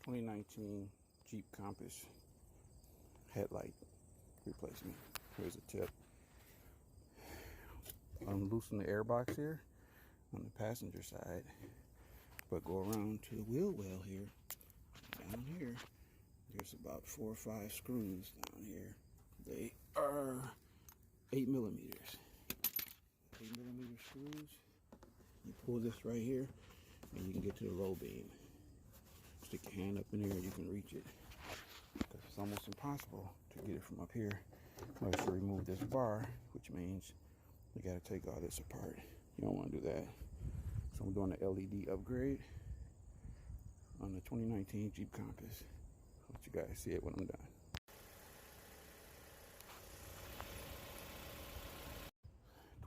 2019 Jeep Compass headlight replacement. Here's a tip. Unloosen the airbox here on the passenger side, but go around to the wheel well here. Down here, there's about 4 or 5 screws down here. They are 8 millimeters. 8 millimeter screws. You pull this right here, and you can get to the low beam. Stick your hand up in there, and you can reach it. Because it's almost impossible to get it from up here. I have to remove this bar, which means you got to take all this apart. You don't want to do that. So I'm doing an LED upgrade on the 2019 Jeep Compass. I'll let you guys see it when I'm done.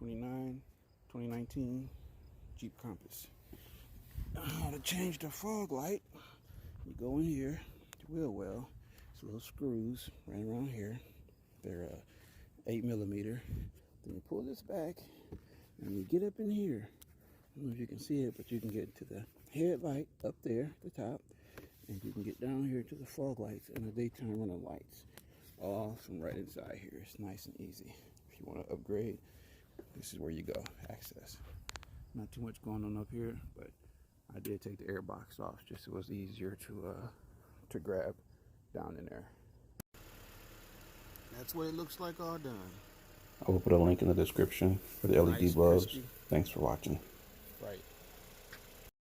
2019 Jeep Compass. To change the fog light, you go in here, the wheel well. It's little screws right around here. They're 8 millimeter. Then you pull this back, and you get up in here. I don't know if you can see it, but you can get to the headlight up there at the top, and you can get down here to the fog lights and the daytime running lights, all from right inside here. It's nice and easy. If you want to upgrade, this is where you go. Access. Not too much going on up here, but I did take the air box off just so it was easier to grab down in there. That's what it looks like all done. I will put a link in the description for the LED bulbs. Thanks for watching. Right.